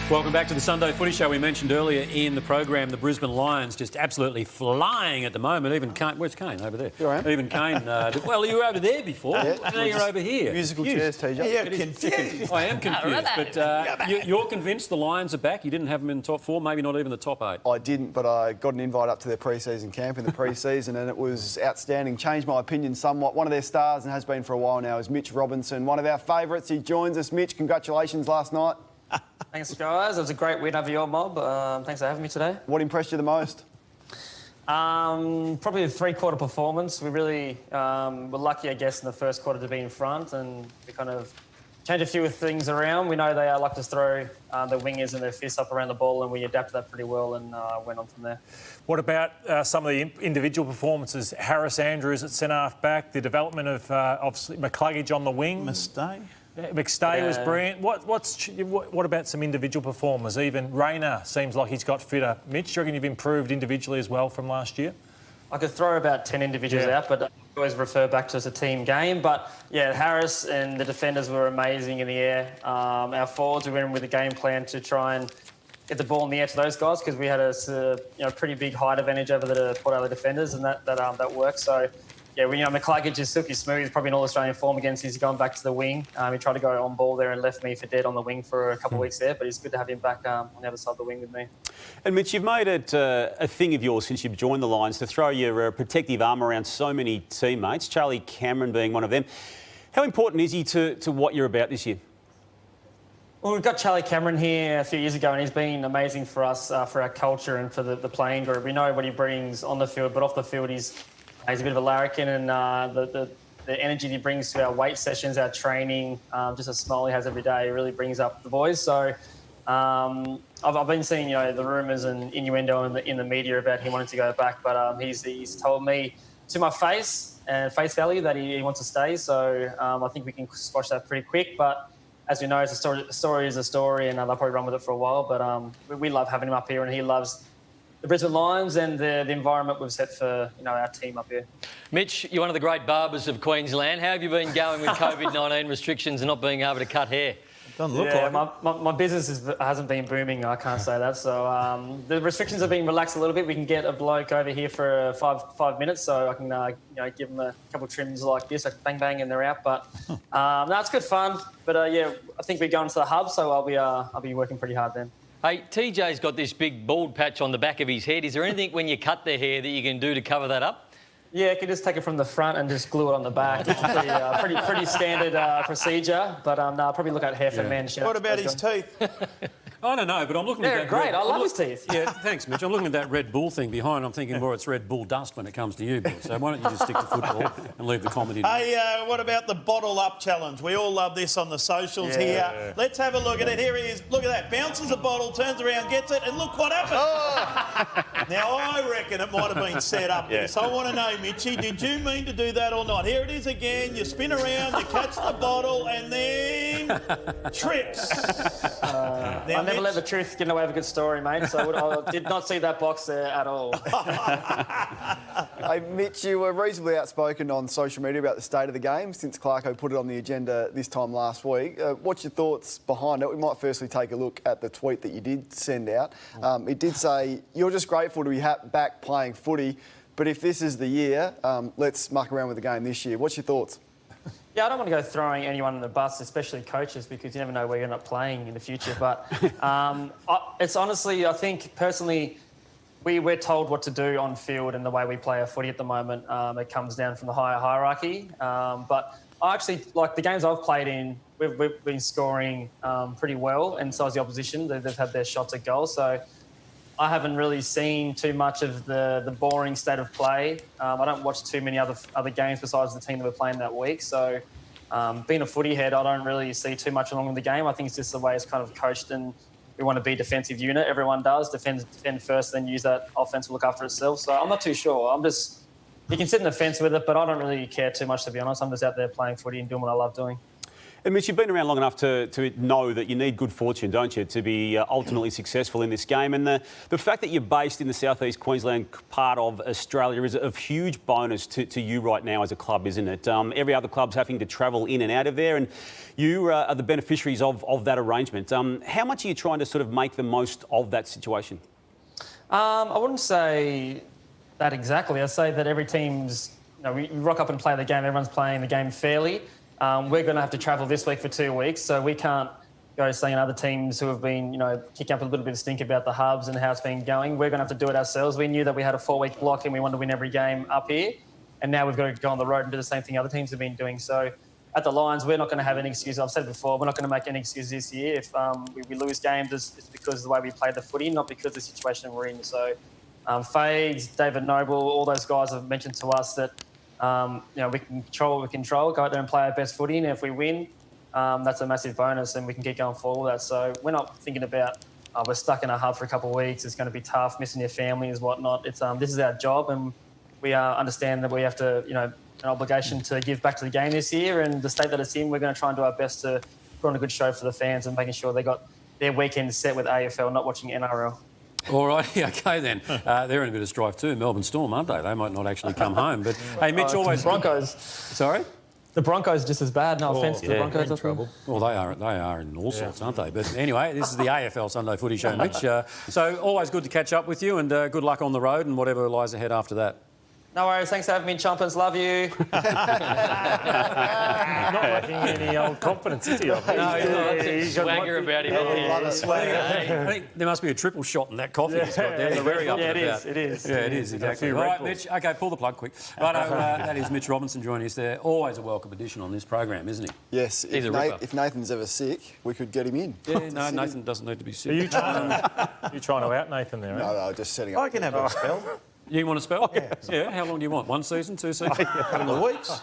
Welcome back to the Sunday Footy Show. We mentioned earlier in the program the Brisbane Lions just absolutely flying at the moment. Even Kane, where's Kane? Over there. Here I am. Even Kane. Well, you were over there before. Yeah. Now you're over here. Musical chairs, TJ. You're confused. I am confused, but you're convinced the Lions are back. You didn't have them in the top four, maybe not even the top eight. I didn't, but I got an invite up to their pre-season camp in the pre-season and it was outstanding. Changed my opinion somewhat. One of their stars, and has been for a while now, is Mitch Robinson. One of our favourites. He joins us. Mitch, congratulations last night. Thanks, guys. It was a great win over your mob. Thanks for having me today. What impressed you the most? Probably the three-quarter performance. We really were lucky, I guess, in the first quarter to be in front, and we kind of changed a few things around. We know they like to throw their wingers and their fists up around the ball, and we adapted that pretty well and went on from there. What about some of the individual performances? Harris Andrews at centre-half back, the development of obviously McCluggage on the wing. McStay was brilliant. What about some individual performers? Even Rayner seems like he's got fitter. Mitch, do you reckon you've improved individually as well from last year? I could throw about 10 individuals out, but I always refer back to as a team game. But, yeah, Harris and the defenders were amazing in the air. Our forwards, we went in with a game plan to try and get the ball in the air to those guys because we had a pretty big height advantage over the Port Adelaide defenders, and that worked. So, yeah, McCluggage is silky smooth. He's probably in All-Australian form against. He's going back to the wing. He tried to go on ball there and left me for dead on the wing for a couple of weeks there, but it's good to have him back on the other side of the wing with me. And Mitch, you've made it a thing of yours since you've joined the Lions to throw your protective arm around so many teammates, Charlie Cameron being one of them. How important is he to what you're about this year? Well, we've got Charlie Cameron here a few years ago, and he's been amazing for us, for our culture and for the playing group. We know what he brings on the field, but off the field he's a bit of a larrikin, and the energy he brings to our weight sessions, our training, just a smile he has every day, really brings up the boys. So I've been seeing the rumours and innuendo in the media about him wanting to go back, but he's told me to my face and face value that he wants to stay. So I think we can squash that pretty quick. But as we know, a story is a story, and they'll probably run with it for a while. But we love having him up here, and he loves the Brisbane Lions and the environment we've set for our team up here. Mitch, you're one of the great barbers of Queensland. How have you been going with COVID-19 restrictions and not being able to cut hair? Doesn't look like it. My business hasn't been booming, I can't say that. So the restrictions have been relaxed a little bit. We can get a bloke over here for 5 minutes, so I can give them a couple of trims like this, like bang bang, and they're out. But no, it's good fun. But I think we're going to the hub, so I'll be working pretty hard then. Hey, TJ's got this big bald patch on the back of his head. Is there anything when you cut the hair that you can do to cover that up? Yeah, you can just take it from the front and just glue it on the back. It's pretty standard procedure, but I'll probably look at hair for men. What about his teeth? I don't know, but I'm looking at that. Great. I love his teeth. Yeah, thanks, Mitch. I'm looking at that Red Bull thing behind. I'm thinking more it's Red Bull dust when it comes to you, Bill. So why don't you just stick to football and leave the comedy? Hey, what about the bottle up challenge? We all love this on the socials here. Let's have a look at it. Here he is. Look at that. Bounces the bottle, turns around, gets it, and look what happened. Now, I reckon it might have been set up. So I want to know, Mitchie, did you mean to do that or not? Here it is again. You spin around, you catch the bottle, and then trips. I never let the truth get away with a good story, mate, so I did not see that box there at all. Hey, Mitch, you were reasonably outspoken on social media about the state of the game since Clarko put it on the agenda this time last week. What's your thoughts behind it? We might firstly take a look at the tweet that you did send out. It did say, you're just grateful to be back playing footy, but if this is the year, let's muck around with the game this year. What's your thoughts? Yeah, I don't want to go throwing anyone in the bus, especially coaches, because you never know where you're not playing in the future. But it's honestly, I think personally, we're told what to do on field and the way we play our footy at the moment. It comes down from the higher hierarchy. But I actually, like the games I've played in, we've been scoring pretty well, and so has the opposition. They've had their shots at goal. So I haven't really seen too much of the boring state of play. I don't watch too many other games besides the team that we're playing that week. So being a footy head, I don't really see too much along with the game. I think it's just the way it's kind of coached, and we want to be a defensive unit. Everyone does. Defend first, then use that offense to look after itself. So I'm not too sure. You can sit in the fence with it, but I don't really care too much, to be honest. I'm just out there playing footy and doing what I love doing. And Mitch, you've been around long enough to know that you need good fortune, don't you, to be ultimately successful in this game. And the fact that you're based in the southeast Queensland part of Australia is a huge bonus to you right now as a club, isn't it? Every other club's having to travel in and out of there, and you are the beneficiaries of that arrangement. How much are you trying to sort of make the most of that situation? I wouldn't say that exactly. I say that every team's, we rock up and play the game. Everyone's playing the game fairly. We're going to have to travel this week for 2 weeks, so we can't go seeing other teams who have been, kicking up a little bit of stink about the hubs and how it's been going. We're going to have to do it ourselves. We knew that we had a 4-week block and we wanted to win every game up here, and now we've got to go on the road and do the same thing other teams have been doing. So at the Lions, we're not going to have any excuses. I've said it before, we're not going to make any excuses this year. If we lose games, it's because of the way we play the footy, not because of the situation we're in. So Fades, David Noble, all those guys have mentioned to us that we can control what we control, go out there and play our best footy, and if we win, that's a massive bonus and we can keep going forward with that. So we're not thinking about we're stuck in a hub for a couple of weeks, it's going to be tough, missing your families, whatnot. It's this is our job, and we understand that we have to, an obligation to give back to the game this year, and the state that it's in, we're going to try and do our best to put on a good show for the fans and making sure they got their weekend set with AFL, not watching NRL. All right, okay then. They're in a bit of strife too, Melbourne Storm, aren't they? They might not actually come home. But, hey, Mitch, always... Broncos. Sorry? The Broncos just as bad. No offence to the Broncos. In trouble. Well, they are in all sorts, aren't they? But anyway, this is the AFL Sunday Footy Show, Mitch. So always good to catch up with you, and good luck on the road and whatever lies ahead after that. No worries. Thanks for having me, Chompers. Love you. Not lacking any old confidence, is he? No, he's got swagger about him. A lot of swagger. I think there must be a triple shot in that coffee he's got there. They're very up and about. It is. Yeah, it is, exactly. All right, Mitch. OK, pull the plug quick. Right, that is Mitch Robinson joining us there. Always a welcome addition on this program, isn't he? Yes, if Nathan's ever sick, we could get him in. Yeah, no, Nathan doesn't need to be sick. Are you trying to out Nathan there? No, just setting up. I can have a spell. You want to spell? Yeah. How long do you want? 1 season, 2 seasons? A couple of weeks.